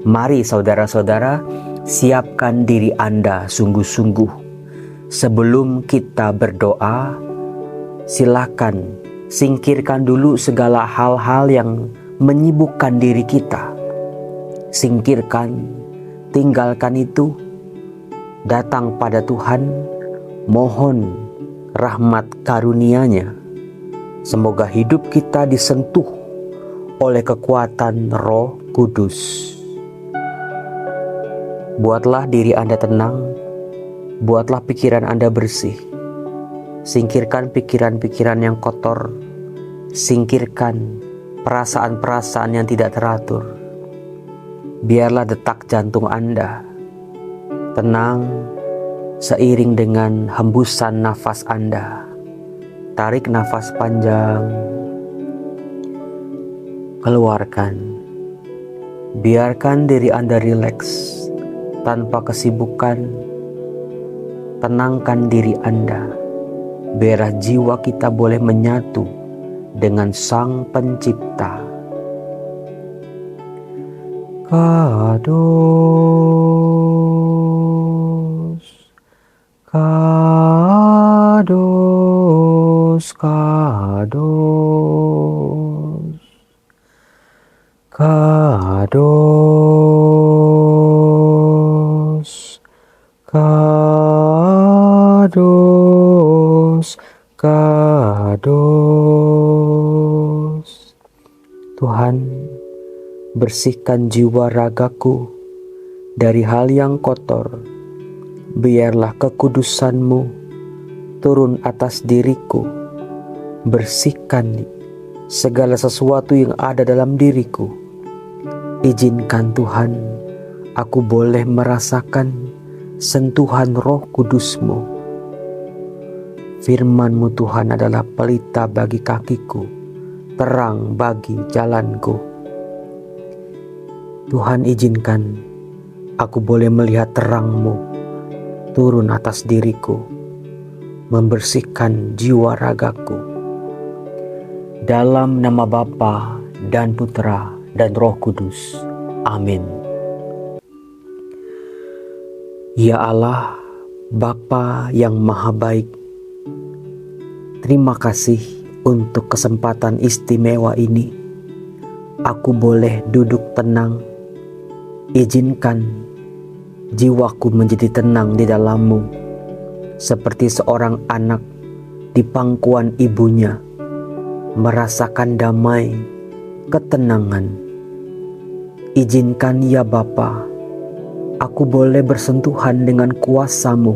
Mari saudara-saudara, siapkan diri Anda sungguh-sungguh. Sebelum kita berdoa, silakan singkirkan dulu segala hal-hal yang menyibukkan diri kita. Singkirkan, tinggalkan itu, datang pada Tuhan, mohon rahmat karunia-Nya. Semoga hidup kita disentuh oleh kekuatan Roh Kudus. Buatlah diri Anda tenang, buatlah pikiran Anda bersih. Singkirkan pikiran-pikiran yang kotor, singkirkan perasaan-perasaan yang tidak teratur. Biarlah detak jantung Anda tenang seiring dengan hembusan nafas Anda. Tarik nafas panjang, keluarkan. Biarkan diri Anda rileks tanpa kesibukan. Tenangkan diri Anda. Biarlah jiwa kita boleh menyatu dengan Sang Pencipta. Kados, kados, kados, kados, kados, kados. Tuhan, bersihkan jiwa ragaku dari hal yang kotor. Biarlah kekudusan-Mu turun atas diriku. Bersihkan segala sesuatu yang ada dalam diriku. Izinkan Tuhan, aku boleh merasakan sentuhan Roh Kudus-Mu. Firman-Mu Tuhan adalah pelita bagi kakiku, terang bagi jalanku. Tuhan, izinkan aku boleh melihat terang-Mu turun atas diriku, membersihkan jiwa ragaku. Dalam nama Bapa dan Putra dan Roh Kudus. Amin. Ya Allah, Bapa yang Maha Baik, terima kasih untuk kesempatan istimewa ini. Aku boleh duduk tenang. Izinkan jiwaku menjadi tenang di dalam-Mu, seperti seorang anak di pangkuan ibunya, merasakan damai, ketenangan. Izinkan ya Bapa, aku boleh bersentuhan dengan kuasa-Mu.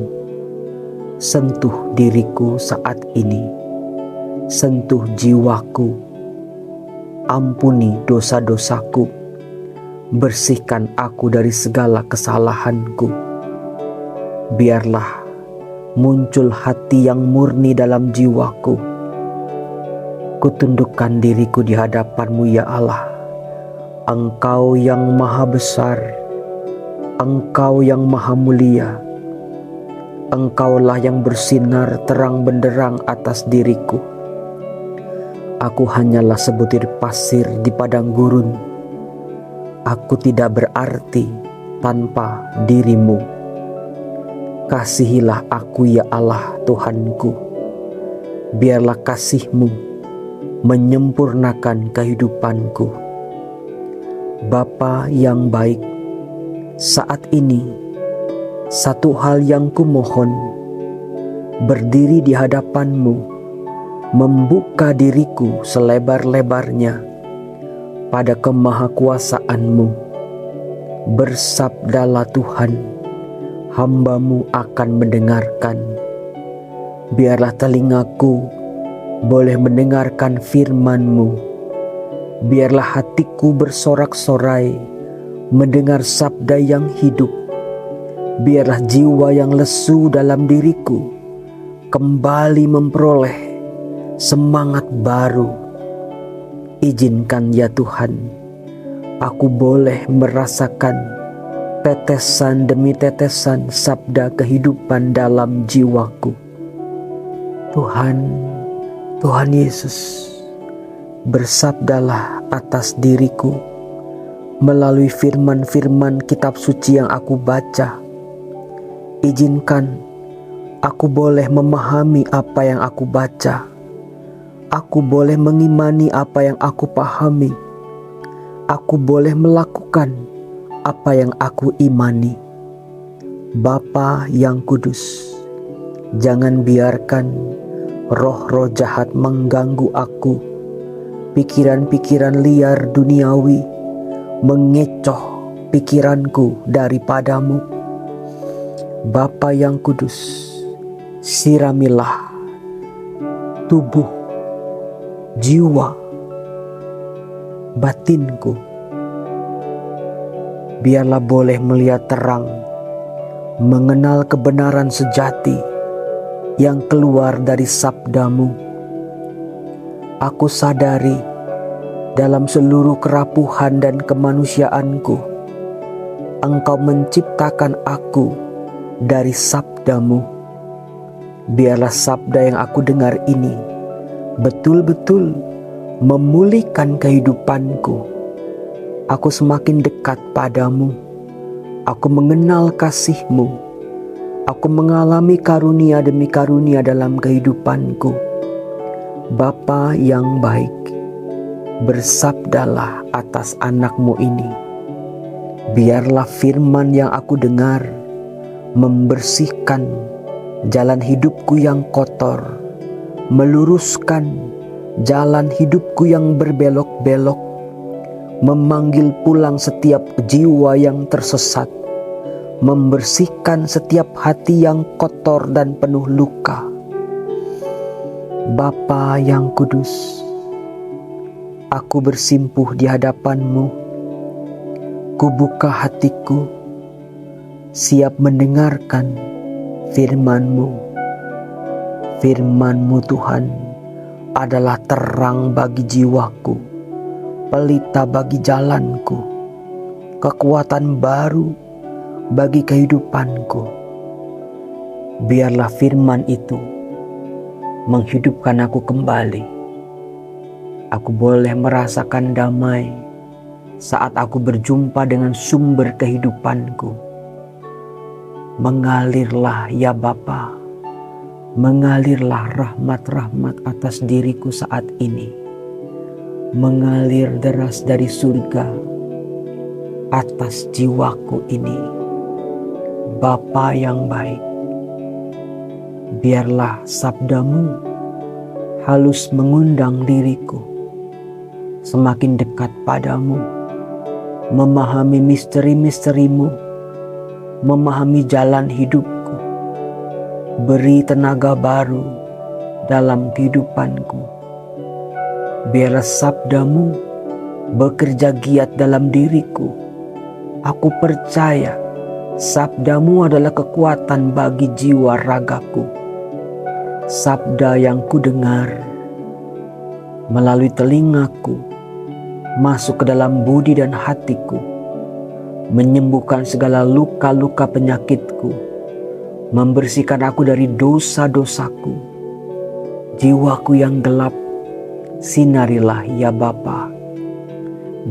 Sentuh diriku saat ini, sentuh jiwaku, ampuni dosa-dosaku. Bersihkan aku dari segala kesalahanku. Biarlah muncul hati yang murni dalam jiwaku. Kutundukkan diriku di hadapan-Mu ya Allah. Engkau yang maha besar, Engkau yang maha mulia. Engkaulah yang bersinar terang benderang atas diriku. Aku hanyalah sebutir pasir di padang gurun. Aku tidak berarti tanpa diri-Mu. Kasihilah aku ya Allah Tuhanku. Biarlah kasih-Mu menyempurnakan kehidupanku. Bapa yang baik, saat ini satu hal yang kumohon, berdiri di hadapan-Mu, membuka diriku selebar-lebarnya pada kemahakuasaan-Mu. Bersabdalah Tuhan, hamba-Mu akan mendengarkan. Biarlah telingaku boleh mendengarkan firman-Mu. Biarlah hatiku bersorak-sorai mendengar sabda yang hidup. Biarlah jiwa yang lesu dalam diriku kembali memperoleh semangat baru. Izinkan ya Tuhan, aku boleh merasakan tetesan demi tetesan sabda kehidupan dalam jiwaku. Tuhan Yesus, bersabdalah atas diriku, melalui firman-firman kitab suci yang aku baca. Izinkan aku boleh memahami apa yang aku baca. Aku boleh mengimani apa yang aku pahami. Aku boleh melakukan apa yang aku imani. Bapa yang kudus, jangan biarkan roh-roh jahat mengganggu aku. Pikiran-pikiran liar duniawi mengecoh pikiranku daripadamu. Bapa yang kudus, siramilah tubuh, jiwa, batinku. Biarlah boleh melihat terang, mengenal kebenaran sejati yang keluar dari sabdamu. Aku sadari dalam seluruh kerapuhan dan kemanusiaanku, Engkau menciptakan aku dari sabdamu. Biarlah sabda yang aku dengar ini betul-betul memulihkan kehidupanku. Aku semakin dekat padamu. Aku mengenal kasih-Mu. Aku mengalami karunia demi karunia dalam kehidupanku. Bapa yang baik, bersabdalah atas anak-Mu ini. Biarlah firman yang aku dengar membersihkan jalan hidupku yang kotor, meluruskan jalan hidupku yang berbelok-belok, memanggil pulang setiap jiwa yang tersesat, membersihkan setiap hati yang kotor dan penuh luka. Bapa yang kudus, aku bersimpuh di hadapan-Mu. Kubuka hatiku, siap mendengarkan firman-Mu. Firman-Mu Tuhan adalah terang bagi jiwaku, pelita bagi jalanku, kekuatan baru bagi kehidupanku. Biarlah firman itu menghidupkan aku kembali. Aku boleh merasakan damai saat aku berjumpa dengan sumber kehidupanku. Mengalirlah ya Bapa, mengalirlah rahmat-rahmat atas diriku saat ini. Mengalir deras dari surga atas jiwaku ini. Bapa yang baik, biarlah sabda-Mu halus mengundang diriku semakin dekat padamu, memahami misteri-misteri-Mu, memahami jalan hidupku. Beri tenaga baru dalam kehidupanku. Biarlah sabda-Mu bekerja giat dalam diriku. Aku percaya sabda-Mu adalah kekuatan bagi jiwa ragaku. Sabda yang kudengar melalui telingaku masuk ke dalam budi dan hatiku, menyembuhkan segala luka-luka penyakitku, membersihkan aku dari dosa-dosaku. Jiwaku yang gelap, sinarilah ya Bapa.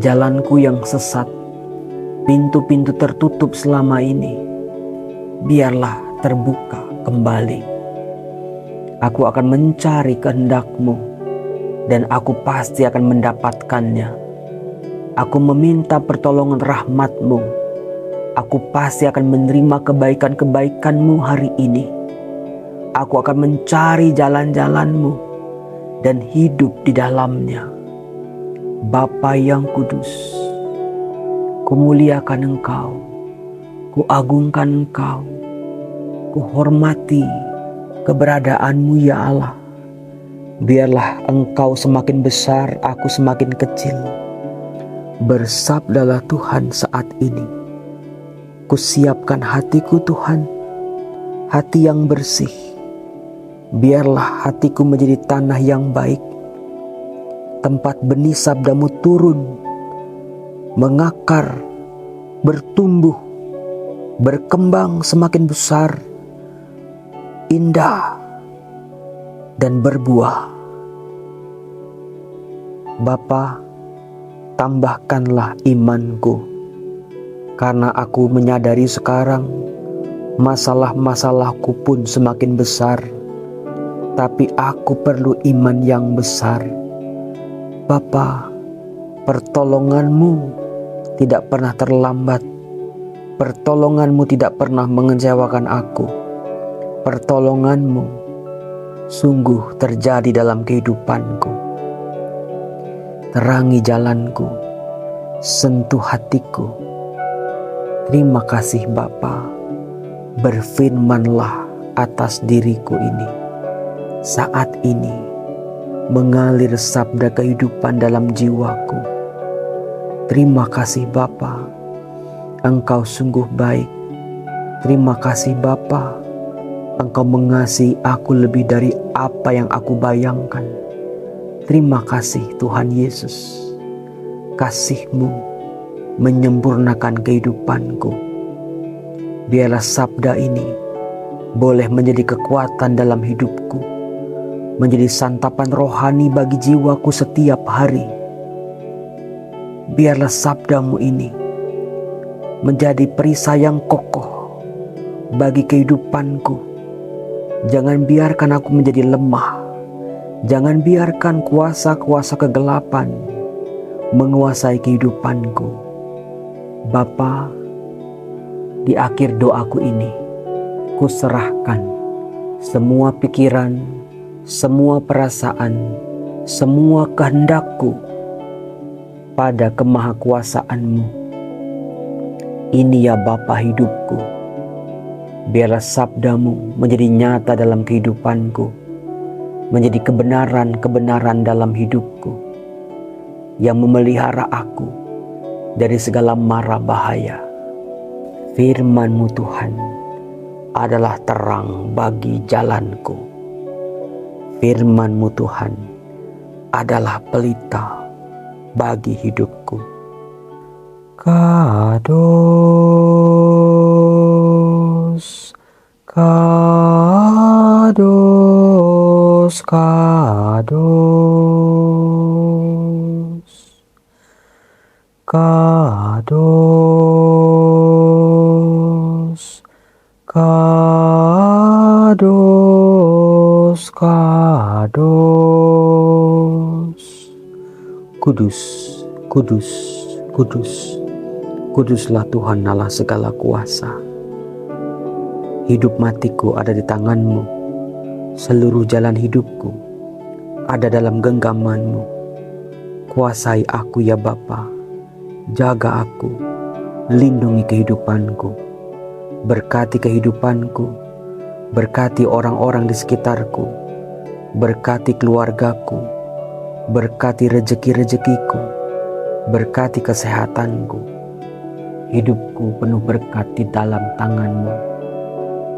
Jalanku yang sesat, pintu-pintu tertutup selama ini, biarlah terbuka kembali. Aku akan mencari kehendak-Mu, dan aku pasti akan mendapatkannya. Aku meminta pertolongan rahmat-Mu. Aku pasti akan menerima kebaikan-kebaikan-Mu hari ini. Aku akan mencari jalan-jalan-Mu dan hidup di dalamnya. Bapa yang kudus, kumuliakan Engkau, kuagungkan Engkau, kuhormati keberadaan-Mu ya Allah. Biarlah Engkau semakin besar, aku semakin kecil. Bersabdalah Tuhan saat ini. Kusiapkan hatiku Tuhan, hati yang bersih. Biarlah hatiku menjadi tanah yang baik, tempat benih sabda-Mu turun, mengakar, bertumbuh, berkembang semakin besar, indah, dan berbuah. Bapa, tambahkanlah imanku, karena aku menyadari sekarang masalah-masalahku pun semakin besar, tapi aku perlu iman yang besar. Bapa, pertolongan-Mu tidak pernah terlambat. Pertolongan-Mu tidak pernah mengecewakan aku. Pertolongan-Mu sungguh terjadi dalam kehidupanku. Terangi jalanku, sentuh hatiku. Terima kasih Bapa. Berfirmanlah atas diriku ini. Saat ini mengalir sabda kehidupan dalam jiwaku. Terima kasih Bapa, Engkau sungguh baik. Terima kasih Bapa, Engkau mengasihi aku lebih dari apa yang aku bayangkan. Terima kasih Tuhan Yesus. Kasih-Mu menyempurnakan kehidupanku. Biarlah sabda ini boleh menjadi kekuatan dalam hidupku, menjadi santapan rohani bagi jiwaku setiap hari. Biarlah sabda-Mu ini menjadi perisai yang kokoh bagi kehidupanku. Jangan biarkan aku menjadi lemah. Jangan biarkan kuasa-kuasa kegelapan menguasai kehidupanku. Bapa, di akhir doaku ini, kuserahkan semua pikiran, semua perasaan, semua kehendakku pada kemahakuasaan-Mu. Ini ya Bapa hidupku. Biarlah sabda-Mu menjadi nyata dalam kehidupanku, menjadi kebenaran-kebenaran dalam hidupku yang memelihara aku dari segala mara bahaya. Firman-Mu Tuhan adalah terang bagi jalanku. Firman-Mu Tuhan adalah pelita bagi hidupku. Kados, kados, kados, kados, kados, kados. Kudus, kudus, kudus. Kuduslah Tuhan Allah segala kuasa. Hidup matiku ada di tangan-Mu. Seluruh jalan hidupku ada dalam genggaman-Mu. Kuasai aku ya Bapa. Jaga aku. Lindungi kehidupanku. Berkati kehidupanku. Berkati orang-orang di sekitarku. Berkati keluargaku. Berkati rejeki-rejekiku. Berkati kesehatanku. Hidupku penuh berkat di dalam tangan-Mu.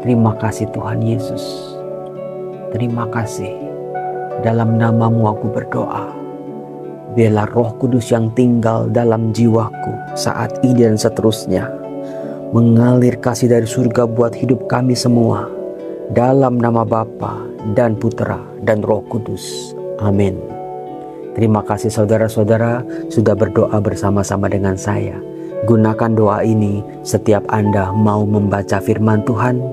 Terima kasih Tuhan Yesus. Terima kasih. Dalam nama-Mu aku berdoa. Biarlah Roh Kudus yang tinggal dalam jiwaku saat ini dan seterusnya mengalir kasih dari surga buat hidup kami semua. Dalam nama Bapa dan Putra dan Roh Kudus. Amin. Terima kasih saudara-saudara sudah berdoa bersama-sama dengan saya. Gunakan doa ini setiap Anda mau membaca firman Tuhan.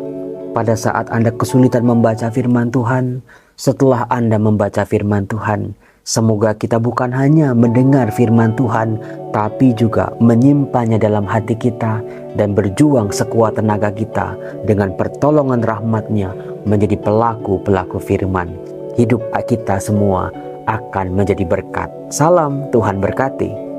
Pada saat Anda kesulitan membaca firman Tuhan, setelah Anda membaca firman Tuhan, semoga kita bukan hanya mendengar firman Tuhan, tapi juga menyimpannya dalam hati kita dan berjuang sekuat tenaga kita dengan pertolongan rahmat-Nya menjadi pelaku-pelaku firman. Hidup kita semua akan menjadi berkat. Salam, Tuhan berkati.